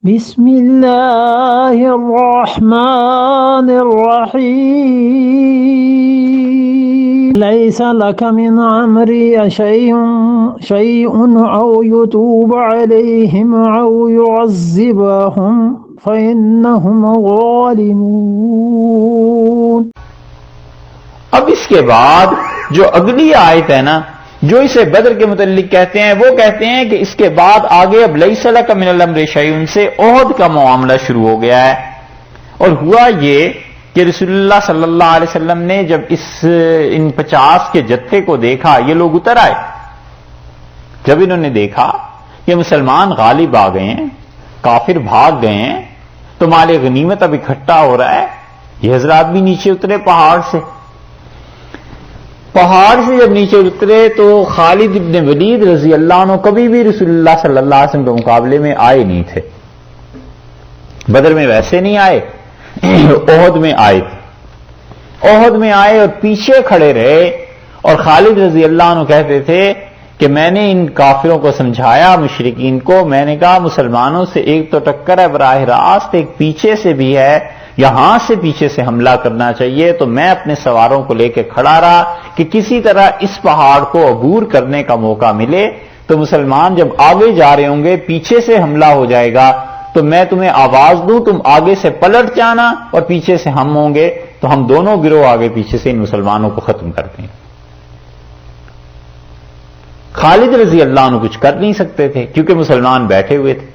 بسم الله الرحمن الرحيم ليس لك من أمر شيء أو يتوب عليهم أو يعذبهم فإنهم ظالمون۔ اب اس کے بعد جو اگلی آیت ہے نا، جو اسے بدر کے متعلق کہتے ہیں، وہ کہتے ہیں کہ اس کے بعد آگے اب لیس لک من الامر شیء سے احد کا معاملہ شروع ہو گیا ہے۔ اور ہوا یہ کہ رسول اللہ صلی اللہ علیہ وسلم نے جب ان 50 کے جتھے کو دیکھا، یہ لوگ اتر آئے، جب انہوں نے دیکھا کہ مسلمان غالب آ گئے ہیں، کافر بھاگ گئے ہیں، تو مال غنیمت اب اکٹھا ہو رہا ہے، یہ حضرات بھی نیچے اترے پہاڑ سے جب نیچے اترے تو خالد ابن ولید رضی اللہ عنہ کبھی بھی رسول اللہ صلی اللہ علیہ وسلم کے مقابلے میں آئے نہیں تھے۔ بدر میں ویسے نہیں آئے، احد میں آئے تھے۔ احد میں آئے اور پیچھے کھڑے رہے، اور خالد رضی اللہ عنہ کہتے تھے کہ میں نے ان کافروں کو سمجھایا، مشرکین کو، میں نے کہا مسلمانوں سے ایک تو ٹکر ہے براہ راست، ایک پیچھے سے بھی ہے، یہاں سے پیچھے سے حملہ کرنا چاہیے۔ تو میں اپنے سواروں کو لے کے کھڑا رہا کہ کسی طرح اس پہاڑ کو عبور کرنے کا موقع ملے، تو مسلمان جب آگے جا رہے ہوں گے، پیچھے سے حملہ ہو جائے گا تو میں تمہیں آواز دوں، تم آگے سے پلٹ جانا، اور پیچھے سے ہم ہوں گے تو ہم دونوں گروہ آگے پیچھے سے ان مسلمانوں کو ختم کر دیں۔ خالد رضی اللہ عنہ کچھ کر نہیں سکتے تھے کیونکہ مسلمان بیٹھے ہوئے تھے،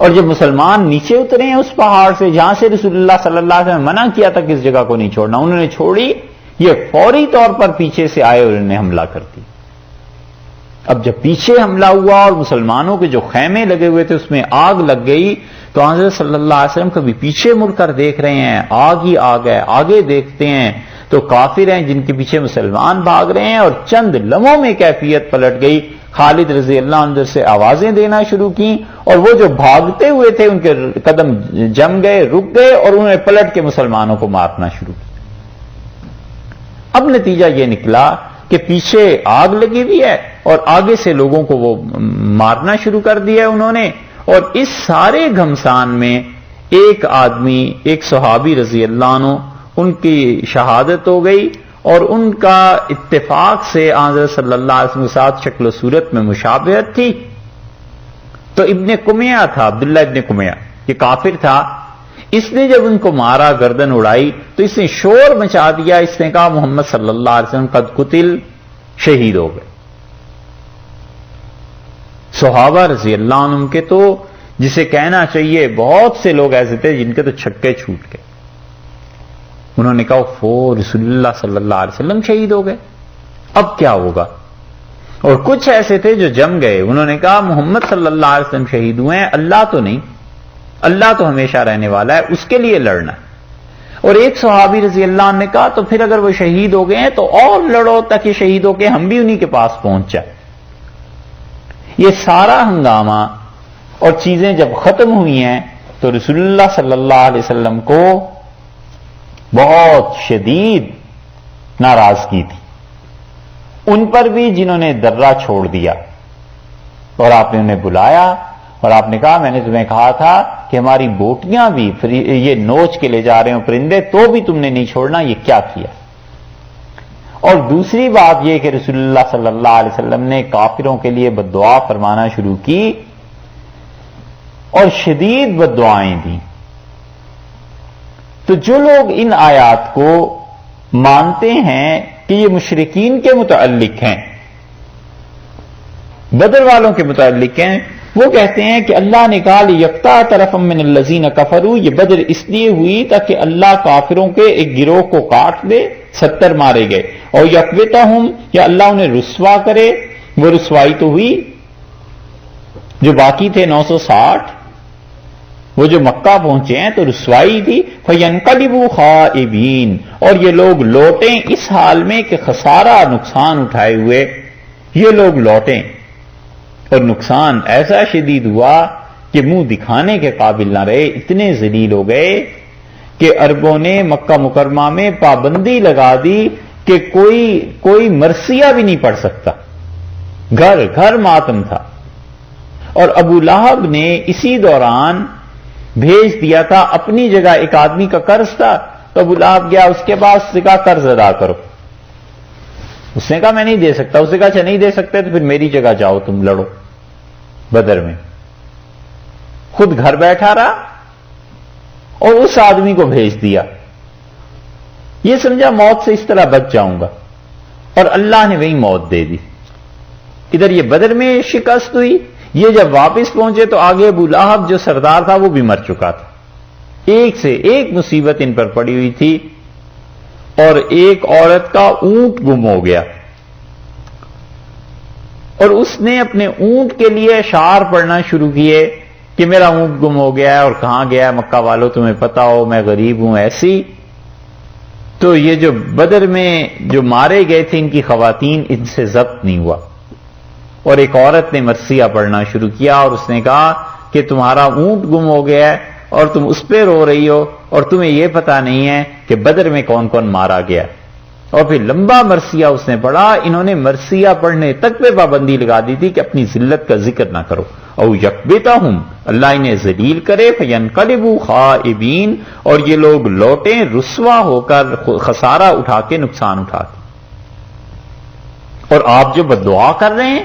اور جب مسلمان نیچے اترے ہیں اس پہاڑ سے جہاں سے رسول اللہ صلی اللہ علیہ وسلم نے منع کیا تھا کہ اس جگہ کو نہیں چھوڑنا، انہوں نے چھوڑی، یہ فوری طور پر پیچھے سے آئے اور انہوں نے حملہ کر دی۔ اب جب پیچھے حملہ ہوا اور مسلمانوں کے جو خیمے لگے ہوئے تھے اس میں آگ لگ گئی، تو حضرت صلی اللہ علیہ وسلم کبھی پیچھے مڑ کر دیکھ رہے ہیں، آگ ہی آگ ہے، آگے دیکھتے ہیں تو کافر ہیں جن کے پیچھے مسلمان بھاگ رہے ہیں، اور چند لمحوں میں کیفیت پلٹ گئی۔ خالد رضی اللہ عنہ سے آوازیں دینا شروع کی، اور وہ جو بھاگتے ہوئے تھے ان کے قدم جم گئے، رک گئے، اور انہوں نے پلٹ کے مسلمانوں کو مارنا شروع کیا۔ اب نتیجہ یہ نکلا کہ پیچھے آگ لگی ہوئی ہے اور آگے سے لوگوں کو وہ مارنا شروع کر دیا انہوں نے، اور اس سارے گھمسان میں ایک آدمی، ایک صحابی رضی اللہ عنہ، ان کی شہادت ہو گئی، اور ان کا اتفاق سے حضرت صلی اللہ علیہ وسلم کے ساتھ شکل و صورت میں مشابہت تھی۔ تو ابن قمیہ تھا، عبداللہ ابن قمیہ، یہ کافر تھا، اس نے جب ان کو مارا، گردن اڑائی، تو اس نے شور مچا دیا، اس نے کہا محمد صلی اللہ علیہ وسلم قد قتل، شہید ہو گئے۔ صحابہ رضی اللہ عنہ کے تو جسے کہنا چاہیے بہت سے لوگ ایسے تھے جن کے تو چھکے چھوٹ گئے، انہوں نے کہا رسول اللہ صلی اللہ علیہ وسلم شہید ہو گئے، اب کیا ہوگا؟ اور کچھ ایسے تھے جو جم گئے، انہوں نے کہا محمد صلی اللہ علیہ وسلم شہید ہوئے ہیں، اللہ تو نہیں، اللہ تو ہمیشہ رہنے والا ہے، اس کے لیے لڑنا ہے۔ اور ایک صحابی رضی اللہ عنہ نے کہا تو پھر اگر وہ شہید ہو گئے ہیں تو اور لڑو تاکہ شہید ہو کے ہم بھی انہی کے پاس پہنچ جائیں۔ یہ سارا ہنگامہ اور چیزیں جب ختم ہوئی ہیں تو رسول اللہ صلی اللہ علیہ وسلم کو بہت شدید ناراضگی تھی ان پر بھی جنہوں نے درہ چھوڑ دیا، اور آپ نے انہیں بلایا اور آپ نے کہا میں نے تمہیں کہا تھا کہ ہماری بوٹیاں بھی یہ نوچ کے لے جا رہے ہوں پرندے، تو بھی تم نے نہیں چھوڑنا، یہ کیا کیا؟ اور دوسری بات یہ کہ رسول اللہ صلی اللہ علیہ وسلم نے کافروں کے لیے بد دعا فرمانا شروع کی اور شدید بد دعائیں دیں۔ تو جو لوگ ان آیات کو مانتے ہیں کہ یہ مشرکین کے متعلق ہیں، بدر والوں کے متعلق ہیں، وہ کہتے ہیں کہ اللہ نے کہا لِيَقْطَعَ طَرَفًا مِّنَ الَّذِينَ كَفَرُوا، یہ بدر اس لیے ہوئی تاکہ اللہ کافروں کے ایک گروہ کو کاٹ دے، 70 مارے گئے، اور يَقْبِتَهُمْ، یا اللہ انہیں رسوا کرے، وہ رسوائی تو ہوئی، جو باقی تھے 960 وہ جو مکہ پہنچے ہیں تو رسوائی تھی، فَيَنْقَلِبُوا خَائِبِينَ، اور یہ لوگ لوٹیں اس حال میں کہ خسارہ نقصان اٹھائے ہوئے یہ لوگ لوٹیں، اور نقصان ایسا شدید ہوا کہ منہ دکھانے کے قابل نہ رہے، اتنے ذلیل ہو گئے کہ عربوں نے مکہ مکرمہ میں پابندی لگا دی کہ کوئی مرثیہ بھی نہیں پڑھ سکتا، گھر گھر ماتم تھا، اور ابو لہب نے اسی دوران بھیج دیا تھا اپنی جگہ ایک آدمی کا قرض تھا، تو ابو لہب گیا اس کے پاس، اس نے کہا قرض ادا کرو. اس نے کہا میں نہیں دے سکتا. اس نے کہا اچھا نہیں دے سکتے تو پھر میری جگہ جاؤ تم لڑو بدر میں. خود گھر بیٹھا رہا اور اس آدمی کو بھیج دیا. یہ سمجھا موت سے اس طرح بچ جاؤں گا، اور اللہ نے وہی موت دے دی. ادھر یہ بدر میں شکست ہوئی. یہ جب واپس پہنچے تو آگے ابو لہب جو سردار تھا وہ بھی مر چکا تھا. ایک سے ایک مصیبت ان پر پڑی ہوئی تھی. اور ایک عورت کا اونٹ گم ہو گیا، اور اس نے اپنے اونٹ کے لیے اشعار پڑھنا شروع کیے کہ میرا اونٹ گم ہو گیا ہے اور کہاں گیا ہے، مکہ والوں تمہیں پتا ہو میں غریب ہوں ایسی. تو یہ جو بدر میں جو مارے گئے تھے ان کی خواتین ان سے ضبط نہیں ہوا. اور ایک عورت نے مرثیہ پڑھنا شروع کیا اور اس نے کہا کہ تمہارا اونٹ گم ہو گیا ہے اور تم اس پہ رو رہی ہو اور تمہیں یہ پتا نہیں ہے کہ بدر میں کون کون مارا گیا. اور پھر لمبا مرثیہ اس نے پڑھا. انہوں نے مرثیہ پڑھنے تک پہ پابندی لگا دی تھی کہ اپنی ذلت کا ذکر نہ کرو. او یکبتہم، اللہ انہیں ذلیل کرے، فینقلبوا خائبین، اور یہ لوگ لوٹیں رسوا ہو کر، خسارہ اٹھا کے، نقصان اٹھا کے. اور آپ جو بددعا کر رہے ہیں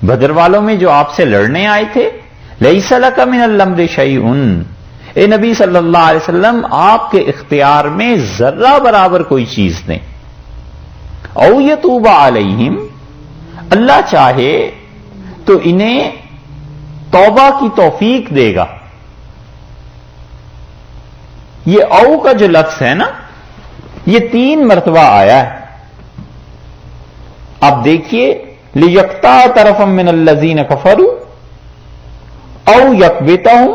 بدر والوں میں جو آپ سے لڑنے آئے تھے، لیس لک من الامر شیء، اے نبی صلی اللہ علیہ وسلم آپ کے اختیار میں ذرہ برابر کوئی چیز نہیں. او یتوب علیہم، اللہ چاہے تو انہیں توبہ کی توفیق دے گا. یہ او کا جو لفظ ہے نا یہ 3 مرتبہ آیا ہے. آپ دیکھیے، لیقطع طرفا من الذین کفروا، او یکبتہم،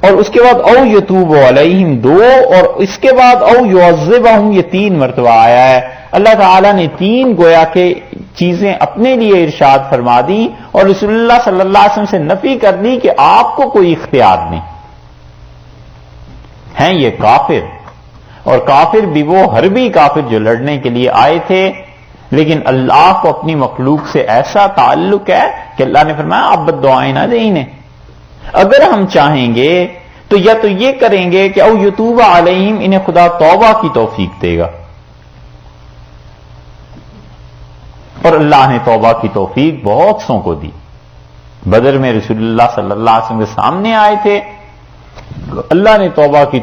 اور اس کے بعد او یتوب علیہم 2، اور اس کے بعد او یعذبہم یہ 3 مرتبہ آیا ہے. اللہ تعالیٰ نے 3 گویا کہ چیزیں اپنے لیے ارشاد فرما دی اور رسول اللہ صلی اللہ علیہ وسلم سے نفی کر دی کہ آپ کو کوئی اختیار نہیں. ہیں یہ کافر، اور کافر بھی وہ حربی کافر جو لڑنے کے لیے آئے تھے، لیکن اللہ کو اپنی مخلوق سے ایسا تعلق ہے کہ اللہ نے فرمایا آپ بد دعائیں نہ دیں انہیں. اگر ہم چاہیں گے تو یا تو یہ کریں گے کہ او یتوب علیہم، انہیں خدا توبہ کی توفیق دے گا، اور اللہ نے توبہ کی توفیق بہت سوں کو دی. بدر میں رسول اللہ صلی اللہ علیہ وسلم کے سامنے آئے تھے، اللہ نے توبہ کی